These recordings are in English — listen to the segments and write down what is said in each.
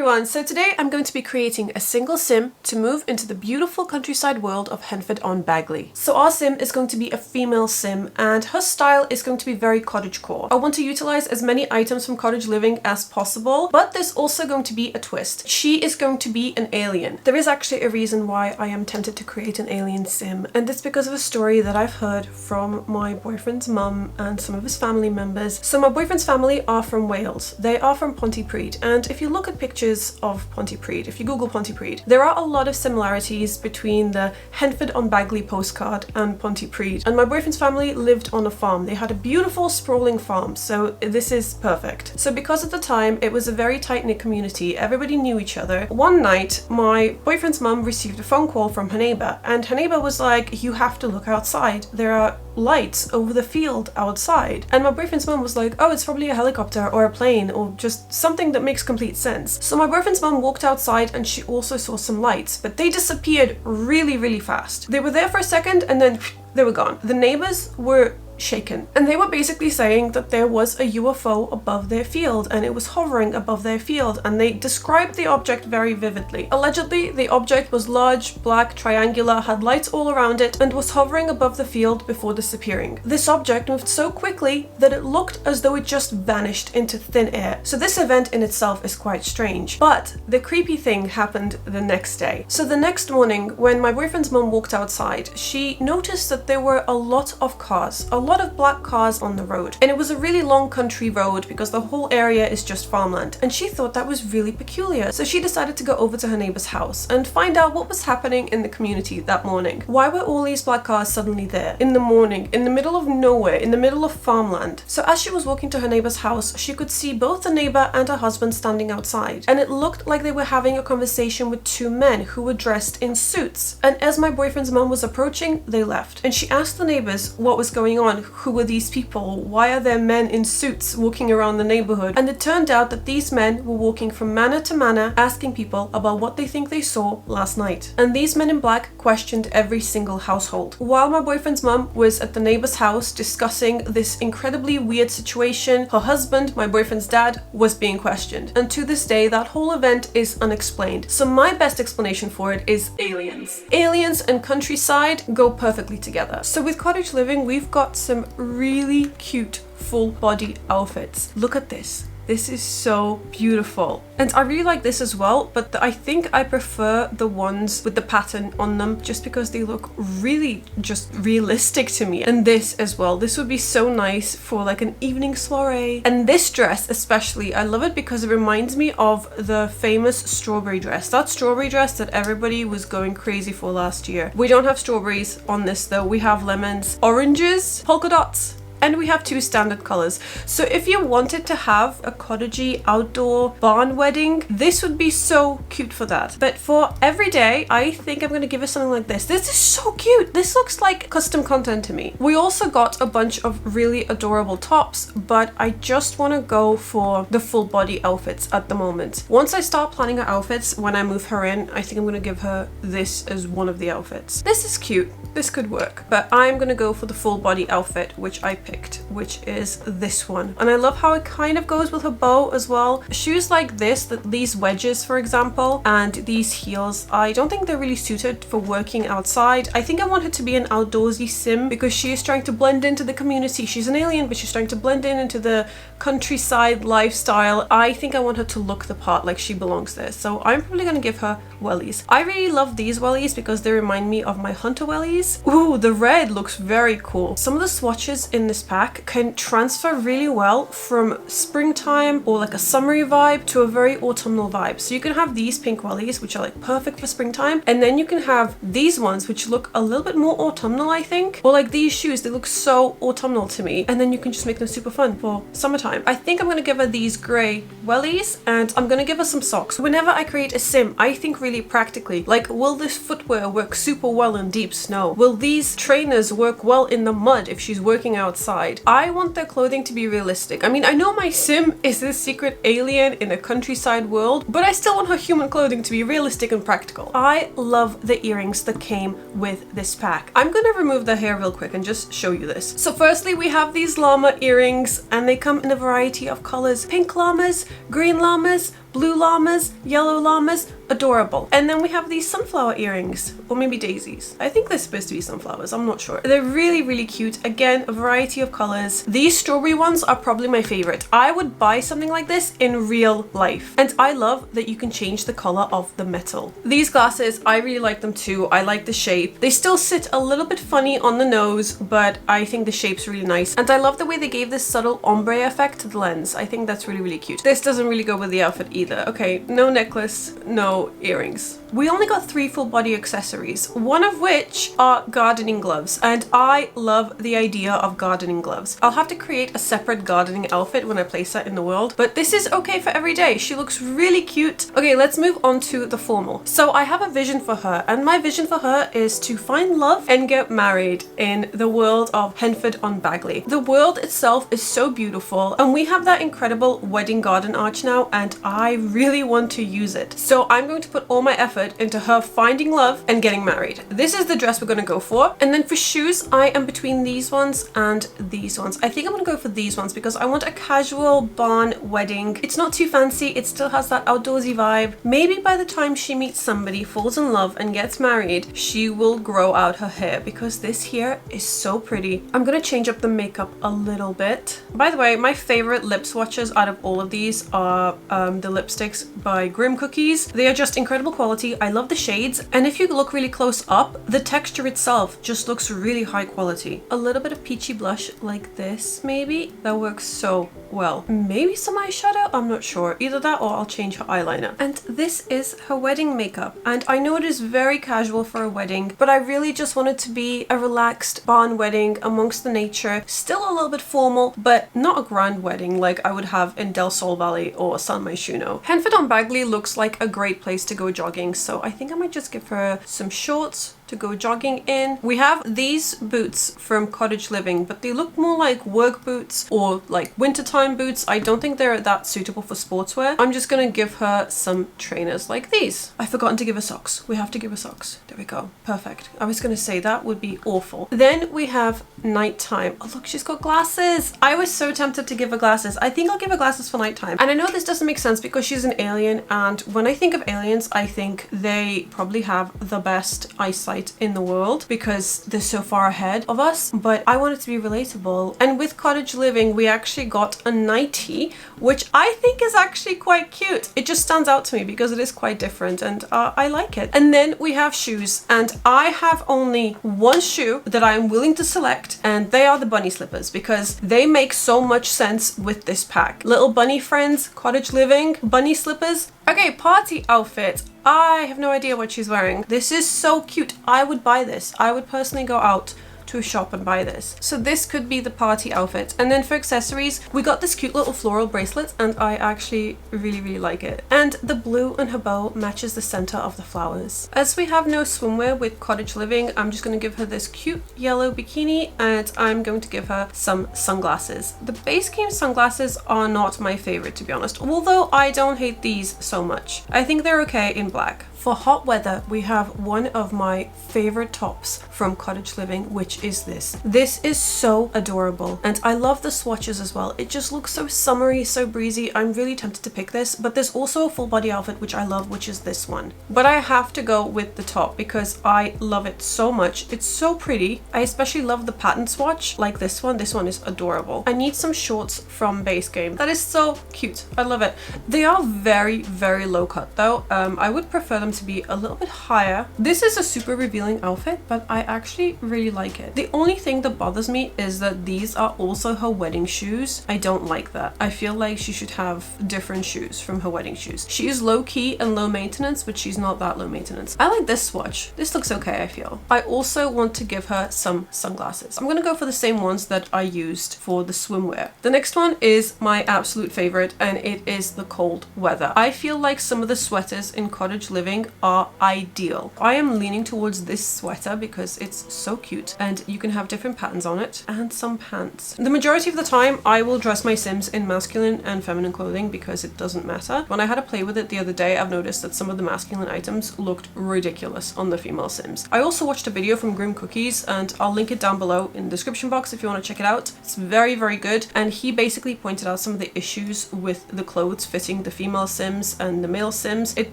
everyone, so today I'm going to be creating a single sim to move into the beautiful countryside world of Henford-on-Bagley. So our sim is going to be a female sim and her style is going to be very cottagecore. I want to utilize as many items from Cottage Living as possible, but there's also going to be a twist. She is going to be an alien. There is actually a reason why I am tempted to create an alien sim, and it's because of a story that I've heard from my boyfriend's mum and some of his family members. So my boyfriend's family are from Wales. They are from Pontypridd, and if you look at pictures of Pontypridd, if you Google Pontypridd, there are a lot of similarities between the Henford-on-Bagley postcard and Pontypridd. And my boyfriend's family lived on a farm. They had a beautiful sprawling farm, so this is perfect. So because at the time it was a very tight-knit community, everybody knew each other. One night, my boyfriend's mum received a phone call from her neighbor, and her neighbor was like, "You have to look outside. There are lights over the field outside." And my boyfriend's mum was like, "Oh, it's probably a helicopter or a plane or just something that makes complete sense." So my boyfriend's mum walked outside and she also saw some lights, but they disappeared really fast. They were there for a second and then they were gone. The neighbors were shaken, and they were basically saying that there was a UFO above their field and it was hovering above their field, and they described the object very vividly. Allegedly, the object was large, black, triangular, had lights all around it, and was hovering above the field before disappearing. This object moved so quickly that it looked as though it just vanished into thin air. So this event in itself is quite strange, but the creepy thing happened the next day. So the next morning, when my boyfriend's mum walked outside, she noticed that there were a lot of cars, a lot of black cars on the road, and it was a really long country road because the whole area is just farmland, and she thought that was really peculiar. So she decided to go over to her neighbor's house and find out what was happening in the community that morning. Why were all these black cars suddenly there in the morning, in the middle of nowhere, in the middle of farmland? So as she was walking to her neighbor's house, she could see both the neighbor and her husband standing outside, and it looked like they were having a conversation with two men who were dressed in suits. And as my boyfriend's mom was approaching, they left, and she asked the neighbors what was going on. Who were these people? Why are there men in suits walking around the neighborhood? And it turned out that these men were walking from manor to manor, asking people about what they think they saw last night. And these men in black questioned every single household. While my boyfriend's mum was at the neighbor's house discussing this incredibly weird situation, her husband, my boyfriend's dad, was being questioned. And to this day, that whole event is unexplained. So my best explanation for it is aliens. Aliens and countryside go perfectly together. So with Cottage Living, we've got some really cute full body outfits. Look at this. This is so beautiful. And I really like this as well, but I think I prefer the ones with the pattern on them just because they look really just realistic to me. And this as well. This would be so nice for like an evening soiree. And this dress especially, I love it because it reminds me of the famous strawberry dress. That strawberry dress that everybody was going crazy for last year. We don't have strawberries on this though. We have lemons, oranges, polka dots, and we have two standard colors. So if you wanted to have a cottagey outdoor barn wedding, this would be so cute for that. But for every day, I think I'm gonna give it something like this. This is so cute. This looks like custom content to me. We also got a bunch of really adorable tops, but I just wanna go for the full body outfits at the moment. Once I start planning her outfits, when I move her in, I think I'm gonna give her this as one of the outfits. This is cute. This could work, but I'm gonna go for the full body outfit, which I picked, which is this one. And I love how it kind of goes with her bow as well. Shoes like this, these wedges for example, and these heels, I don't think they're really suited for working outside. I think I want her to be an outdoorsy sim because she is trying to blend into the community. She's an alien, but she's trying to blend into the countryside lifestyle. I think I want her to look the part, like she belongs there. So I'm probably gonna give her wellies. I really love these wellies because they remind me of my hunter wellies. Ooh, the red looks very cool. Some of the swatches in this pack can transfer really well from springtime or like a summery vibe to a very autumnal vibe. So you can have these pink wellies, which are like perfect for springtime, and then you can have these ones which look a little bit more autumnal, I think. Or like these shoes, they look so autumnal to me, and then you can just make them super fun for summertime. I think I'm gonna give her these grey wellies, and I'm gonna give her some socks. Whenever I create a sim, I think really practically, like, will this footwear work super well in deep snow? Will these trainers work well in the mud if she's working outside? I want their clothing to be realistic. I mean, I know my sim is this secret alien in a countryside world, but I still want her human clothing to be realistic and practical. I love the earrings that came with this pack. I'm gonna remove the hair real quick and just show you this. So firstly, we have these llama earrings, and they come in a variety of colors. Pink llamas, green llamas, Blue llamas, yellow llamas, adorable. And then we have these sunflower earrings, or maybe daisies. I think they're supposed to be sunflowers, I'm not sure. They're really, really cute. Again, a variety of colors. These strawberry ones are probably my favorite. I would buy something like this in real life. And I love that you can change the color of the metal. These glasses, I really like them too. I like the shape. They still sit a little bit funny on the nose, but I think the shape's really nice. And I love the way they gave this subtle ombre effect to the lens. I think that's really, really cute. This doesn't really go with the outfit either. Okay, no necklace, no earrings. We only got 3 full body accessories, one of which are gardening gloves, and I love the idea of gardening gloves. I'll have to create a separate gardening outfit when I place that in the world, but this is okay for every day. She looks really cute. Okay, let's move on to the formal. So I have a vision for her, and my vision for her is to find love and get married in the world of Henford-on-Bagley. The world itself is so beautiful, and we have that incredible wedding garden arch now, and I really want to use it. So I'm going to put all my effort into her finding love and getting married. This is the dress we're going to go for. And then for shoes, I am between these ones and these ones. I think I'm going to go for these ones because I want a casual barn wedding. It's not too fancy. It still has that outdoorsy vibe. Maybe by the time she meets somebody, falls in love and gets married, she will grow out her hair because this here is so pretty. I'm going to change up the makeup a little bit. By the way, my favorite lip swatches out of all of these are the lipsticks by grimcookies. They are just incredible quality. I love the shades, and if you look really close up, the texture itself just looks really high quality. A little bit of peachy blush like this, maybe. That works so well. Maybe some eyeshadow? I'm not sure. Either that or I'll change her eyeliner. And this is her wedding makeup. And I know it is very casual for a wedding, but I really just want it to be a relaxed barn wedding amongst the nature. Still a little bit formal, but not a grand wedding like I would have in Del Sol Valley or San Myshuno. Henford-on-Bagley looks like a great place to go jogging, so I think I might just give her some shorts to go jogging in. We have these boots from Cottage Living, but they look more like work boots or like wintertime boots. I don't think they're that suitable for sportswear. I'm just gonna give her some trainers like these. I've forgotten to give her socks. We have to give her socks. There we go. Perfect. I was gonna say that would be awful. Then we have nighttime. Oh look, she's got glasses. I was so tempted to give her glasses. I think I'll give her glasses for nighttime. And I know this doesn't make sense because she's an alien, and when I think of aliens, I think they probably have the best eyesight in the world because they're so far ahead of us, but I want it to be relatable. And with Cottage Living, we actually got a nightie, which I think is actually quite cute. It just stands out to me because it is quite different, and I like it. And then we have shoes, and I have only one shoe that I'm willing to select, and they are the bunny slippers because they make so much sense with this pack. Little bunny friends, Cottage Living, bunny slippers. Okay, party outfit. I have no idea what she's wearing. This is so cute. I would buy this. I would personally go out to a shop and buy this. So this could be the party outfit. And then for accessories, we got this cute little floral bracelet, and I actually really, really like it. And the blue in her bow matches the center of the flowers. As we have no swimwear with Cottage Living, I'm just going to give her this cute yellow bikini, and I'm going to give her some sunglasses. The base game sunglasses are not my favorite, to be honest, although I don't hate these so much. I think they're okay in black. For hot weather, we have one of my favorite tops from Cottage Living, which is this. This is so adorable, and I love the swatches as well. It just looks so summery, so breezy. I'm really tempted to pick this, but there's also a full body outfit which I love, which is this one. But I have to go with the top because I love it so much. It's so pretty. I especially love the pattern swatch like this one. This one is adorable. I need some shorts from base game. That is so cute. I love it. They are very, very low cut though. I would prefer them to be a little bit higher. This is a super revealing outfit, but I actually really like it. The only thing that bothers me is that these are also her wedding shoes. I don't like that. I feel like she should have different shoes from her wedding shoes. She is low key and low maintenance, but she's not that low maintenance. I like this swatch. This looks okay, I feel. I also want to give her some sunglasses. I'm gonna go for the same ones that I used for the swimwear. The next one is my absolute favorite, and it is the cold weather. I feel like some of the sweaters in Cottage Living are ideal. I am leaning towards this sweater because it's so cute and and you can have different patterns on it and some pants. The majority of the time I will dress my Sims in masculine and feminine clothing because it doesn't matter. When I had to play with it the other day, I've noticed that some of the masculine items looked ridiculous on the female Sims. I also watched a video from Grimcookies, and I'll link it down below in the description box if you want to check it out. It's very, very good, and he basically pointed out some of the issues with the clothes fitting the female Sims and the male Sims. It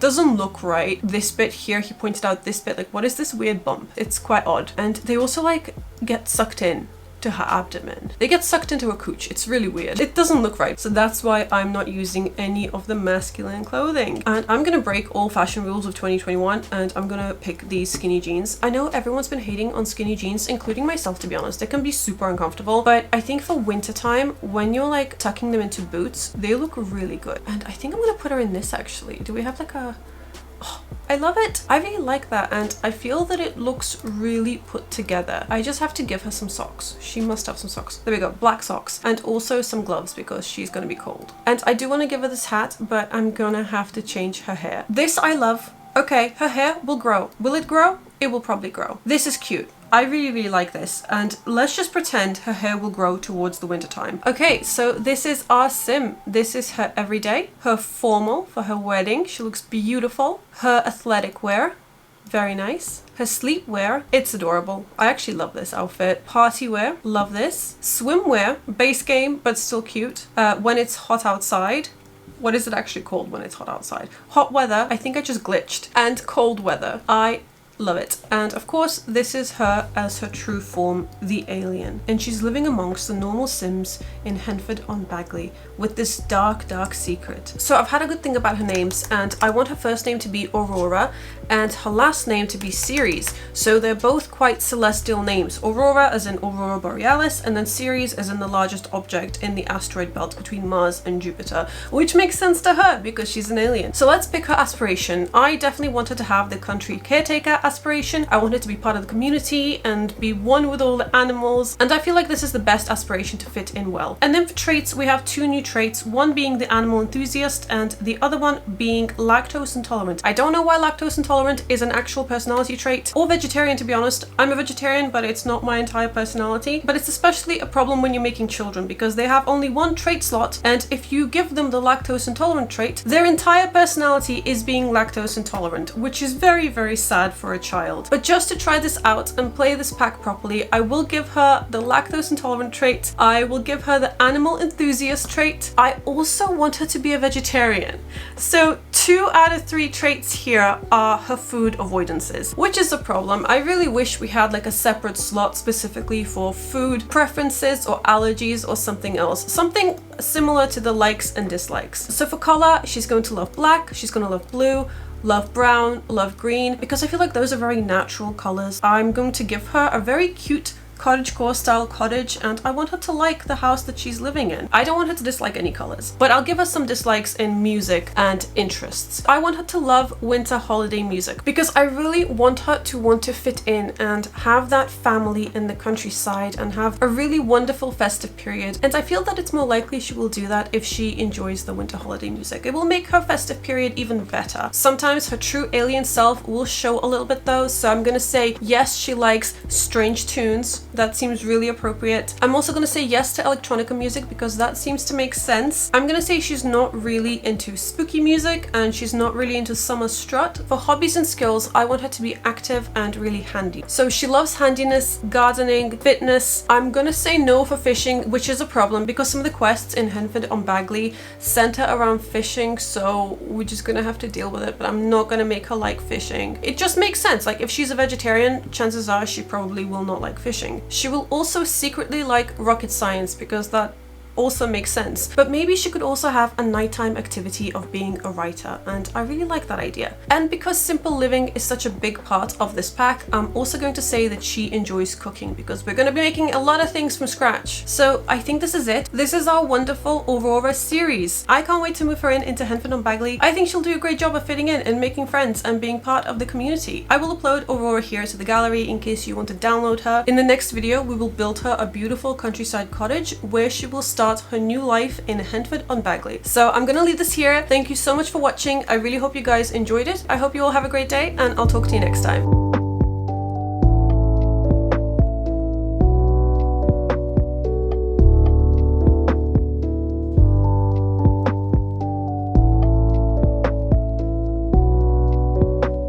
doesn't look right. This bit here, he pointed out this bit, like, what is this weird bump? It's quite odd. And they also like get sucked in to her abdomen. They get sucked into her cooch. It's really weird. It doesn't look right. So that's why I'm not using any of the masculine clothing. And I'm gonna break all fashion rules of 2021 and I'm gonna pick these skinny jeans. I know everyone's been hating on skinny jeans, including myself, to be honest. They can be super uncomfortable, but I think for winter time, when you're like tucking them into boots, they look really good. And I think I'm gonna put her in this actually. Do we have like a... Oh, I love it. I really like that, and I feel that it looks really put together. I just have to give her some socks. She must have some socks. There we go, black socks, and also some gloves because she's gonna be cold. And I do want to give her this hat, but I'm gonna have to change her hair. This I love. Okay, her hair will grow. Will it grow? It will probably grow. This is cute. I really, really like this, and let's just pretend her hair will grow towards the winter time. Okay, so this is our Sim. This is her everyday, her formal for her wedding. She looks beautiful. Her athletic wear, very nice. Her sleepwear, it's adorable. I actually love this outfit. Party wear, love this. Swimwear, base game, but still cute. When it's hot outside. What is it actually called when it's hot outside? Hot weather, I think I just glitched. And cold weather, I love it. And of course, this is her as her true form, the alien. And she's living amongst the normal Sims in Henford-on-Bagley with this dark, dark secret. So I've had a good thing about her names, and I want her first name to be Aurora and her last name to be Ceres. So they're both quite celestial names. Aurora as in Aurora Borealis, and then Ceres as in the largest object in the asteroid belt between Mars and Jupiter, which makes sense to her because she's an alien. So let's pick her aspiration. I definitely wanted to have the country caretaker aspiration. I wanted to be part of the community and be one with all the animals, and I feel like this is the best aspiration to fit in well. And then for traits, we have two new traits, one being the animal enthusiast and the other one being lactose intolerant. I don't know why lactose intolerant is an actual personality trait, or vegetarian, to be honest. I'm a vegetarian, but it's not my entire personality. But it's especially a problem when you're making children because they have only one trait slot, and if you give them the lactose intolerant trait, their entire personality is being lactose intolerant, which is very, very sad for a child. But just to try this out and play this pack properly, I will give her the lactose intolerant trait. I will give her the animal enthusiast trait. I also want her to be a vegetarian. So 2 out of 3 traits here are her food avoidances, which is a problem. I really wish we had like a separate slot specifically for food preferences or allergies or something else. Something similar to the likes and dislikes. So for color, she's going to love black, she's going to love blue, love brown, love green, because I feel like those are very natural colors. I'm going to give her a very cute cottagecore style cottage, and I want her to like the house that she's living in. I don't want her to dislike any colors, but I'll give her some dislikes in music and interests. I want her to love winter holiday music because I really want her to want to fit in and have that family in the countryside and have a really wonderful festive period. And I feel that it's more likely she will do that if she enjoys the winter holiday music. It will make her festive period even better. Sometimes her true alien self will show a little bit though, so I'm gonna say yes, she likes strange tunes. That seems really appropriate. I'm also gonna say yes to electronica music because that seems to make sense. I'm gonna say she's not really into spooky music and she's not really into summer strut. For hobbies and skills, I want her to be active and really handy. So she loves handiness, gardening, fitness. I'm gonna say no for fishing, which is a problem because some of the quests in Henford-on-Bagley center around fishing, so we're just gonna have to deal with it, but I'm not gonna make her like fishing. It just makes sense. Like if she's a vegetarian, chances are she probably will not like fishing. She will also secretly like rocket science because that also makes sense, but maybe she could also have a nighttime activity of being a writer, and I really like that idea. And because simple living is such a big part of this pack, I'm also going to say that she enjoys cooking because we're going to be making a lot of things from scratch. So I think this is it. This is our wonderful Aurora series. I can't wait to move her into Henford-on-Bagley. I think she'll do a great job of fitting in and making friends and being part of the community. I will upload Aurora here to the gallery in case you want to download her. In the next video, we will build her a beautiful countryside cottage where she will start her new life in Henford-on-Bagley. So I'm gonna leave this here. Thank you so much for watching. I really hope you guys enjoyed it. I hope you all have a great day, and I'll talk to you next time.